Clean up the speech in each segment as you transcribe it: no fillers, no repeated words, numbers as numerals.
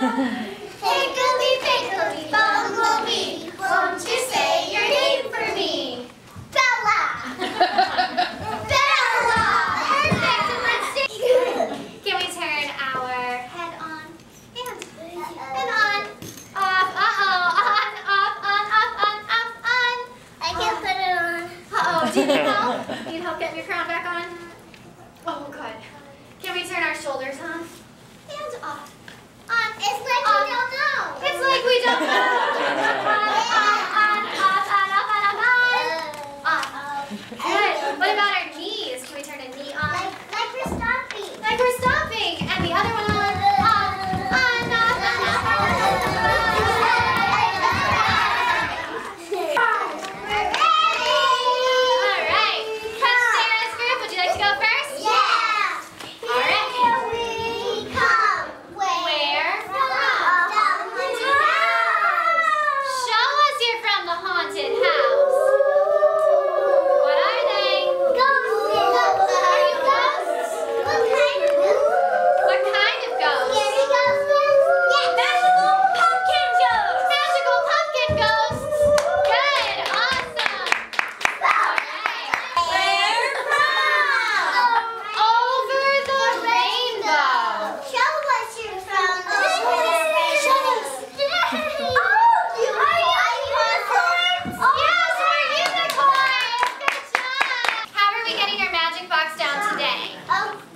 Pickly, pickly, bumblebee, won't you say your name for me? Bella! Bella! Perfect, and let's sing. Can we turn our head on and on? Off, uh-oh, on, off, on, off, on, off, on. I can't put it on. Uh-oh, do you need help? Need help getting your crown back on? Oh, good. Can we turn our shoulders on? And off. On. It's like we don't know. It's like we don't know. On, off, on. Good. What about our knees? Can we turn a knee on? Like we're stopping. Like we're stopping. And the other one on. Off, on, off, on, off, on. All right. Cut Sarah's group. Would you like to go first? Yeah. All right. Here we come. Where from? Show us you're from the haunted house. What are they? Ghosts. Are you ghosts? What kind of ghosts? What kind of ghosts? Scary ghosts? Yeah. Magical pumpkin ghosts. Magical pumpkin ghosts. Good. Awesome. All right. Where from? Over the rainbow. Show us you're from the Yes, we're unicorns. Good job. How are we getting our magic box down today?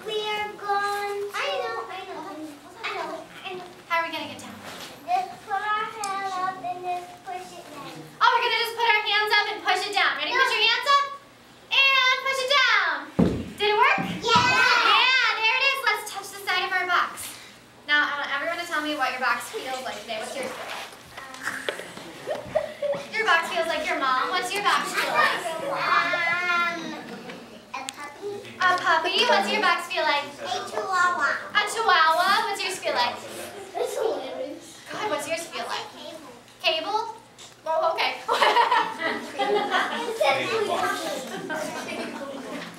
We're going to... I know. How are we getting it down? Just put our hand up and just push it down. Oh, we're gonna just put our hands up and push it down. Ready? Put your hands up and push it down. Did it work? Yeah. Yeah, there it is. Let's touch the side of our box. Now, I want everyone to tell me what your box feels like today. What's yours feel like? Your box feels like your mom. What's your box feel like? A puppy. A puppy. What's your box feel like? A chihuahua. A chihuahua. What's yours feel like? God, what's yours feel like? Cable? Oh, okay.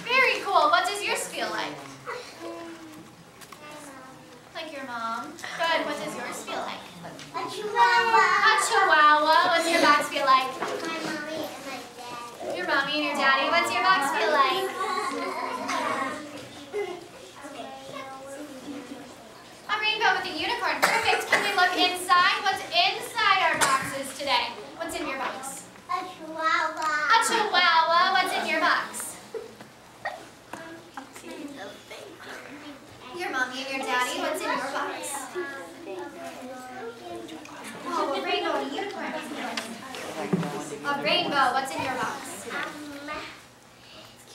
Very cool. What does yours feel like? Like your mom. Good. What does yours feel like? A chihuahua. A chihuahua. What's your box feel like? My mommy and my dad. Your mommy and your daddy. What's your box feel like? A rainbow with a unicorn. Perfect. Can we look inside? What's inside our boxes today? What's in your box? A chihuahua. A chihuahua. What's in your box? Your mommy and your daddy. What's in your box? Oh, a rainbow and a unicorn. A rainbow. What's in your box?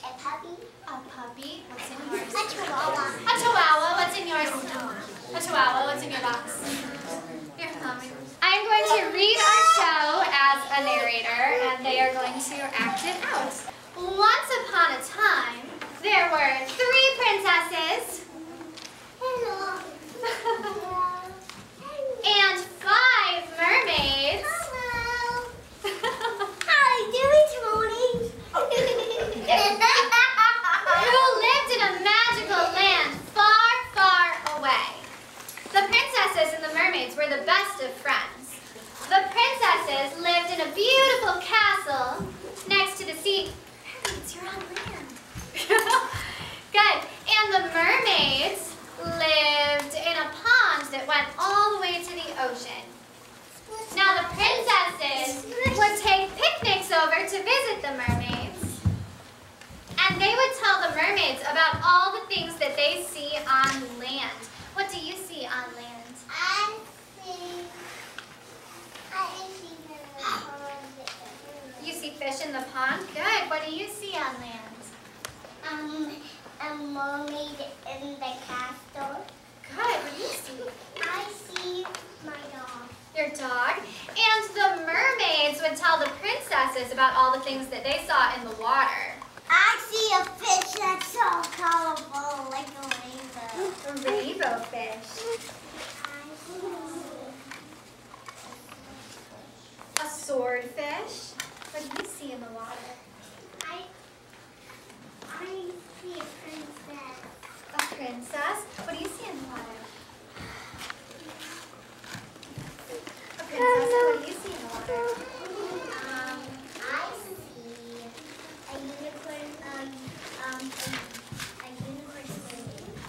A puppy. A puppy. What's in yours? A chihuahua. A chihuahua. What's in yours? A chihuahua. What's in your box? Here, mommy. I'm going to read our show as a narrator, and they are going to act it out. Once upon a time, there were 3 princesses Hello. and 5 mermaids. Hello. How are you doing, Tony? Who lived in a magical land far, far away. The princesses and the mermaids were the best of friends. The princesses lived in a beautiful castle next to the sea. Mermaids, you're on land. Good. And the mermaids lived in a pond that went all the way to the ocean. Now the princesses would take picnics over to visit the mermaids, and they would tell the mermaids about all the things that they see on land. What do you see on land? I see the pond. You see fish in the pond? Good. What do you see on land? A mermaid in the castle. Good. What do you see? I see my dog. Your dog. And the mermaids would tell the princesses about all the things that they saw in the water. I see a fish that's so colorful, like a rainbow. A rainbow fish. A swordfish. What do you see in the water? I see a princess. A princess. What do you see in the water?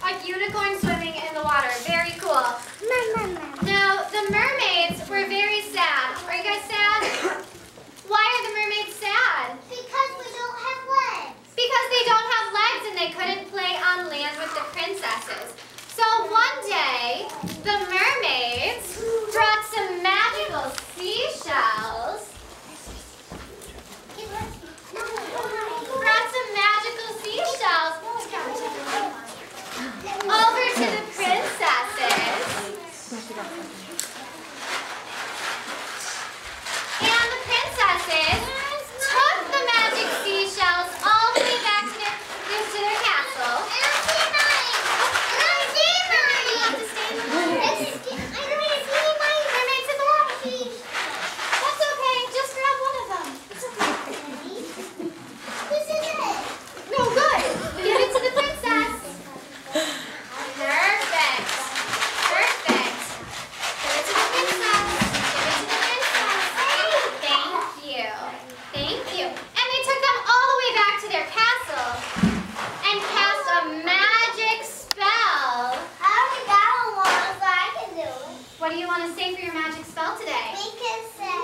A unicorn swimming in the water. Very cool. Now, the mermaids were very sad. Are you guys sad? Why are the mermaids sad? Because we don't have legs. Because they don't have legs and they couldn't play on land with the princesses. So one day, the mermaids brought some magical seashells. Brought some magical seashells over to the princesses. And the princesses took the magic seashells all the way back to their castle. And I see mine. You have to stay in the water. I don't see mine. Mermaids in the water. That's okay. Just grab one of them. It's okay. This is it. No, good. Give it to the princess. Perfect. Perfect. Give it to the princess. Give it to the princess. Thank you. Thank you. And they took them all the way back to their castle and cast a magic spell. I already got one, so I can do it. What do you want to say for your magic spell today? We can say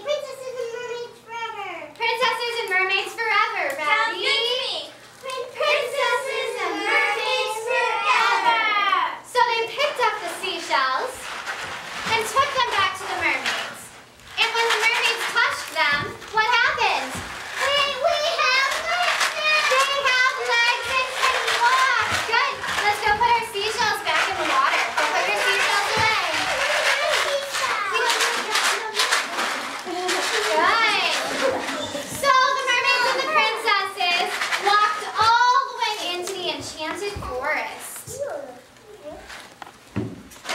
princesses and mermaids forever. Princesses and mermaids forever. Ready? Princesses and mermaids forever. So they picked up the seashells and took them back to the mermaids. And when the mermaids touched them, what happened? We have legs. They have legs and can walk. Good. Let's go put our seashells back in the water. Go put your seashells away. Good. So the mermaids and the princesses walked all the way into the enchanted forest.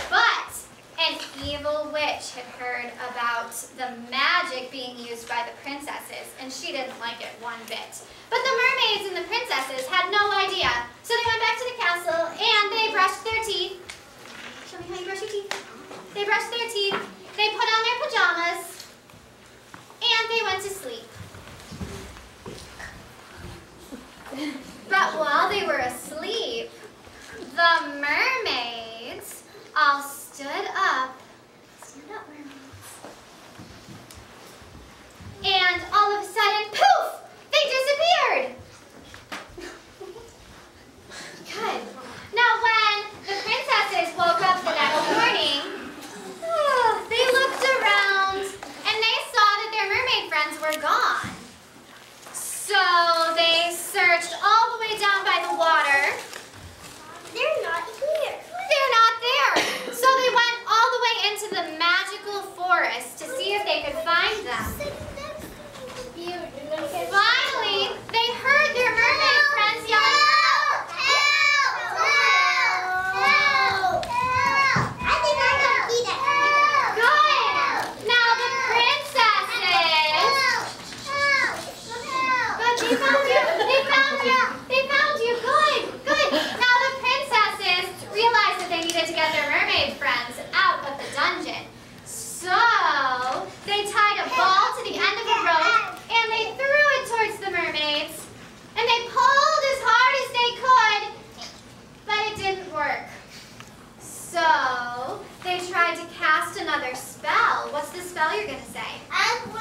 But an evil witch had heard about the magic being used by the princesses, and she didn't like it one bit. But the mermaids and the princesses had no idea. So they went back to the castle and they brushed their teeth. Show me how you brush your teeth. They brushed their teeth, they put on their pajamas, and they went to sleep. But while they were asleep, the mermaids all stood up. Stand up, mermaids. And all of a sudden, poof! They disappeared! Good. Now when the princesses woke up the next morning, they looked around and they saw that their mermaid friends were gone. So they searched all the way down by the water. They're not here. They're not there. So they went all the way into the magical forest to see if they could find them. Finally, they heard their mermaid friends yelling, "Help! Help! Help! Help! I think I know Peter. Good! Now the princesses... Good, they found you! They found you! They found you! Good! Good! Now the princesses realized that they needed to get their mermaid friends out of the dungeon. So they tied a ball to the end of a rope and they threw it towards the mermaids. And they pulled as hard as they could, but it didn't work. So they tried to cast another spell. What's the spell you're going to say? I'm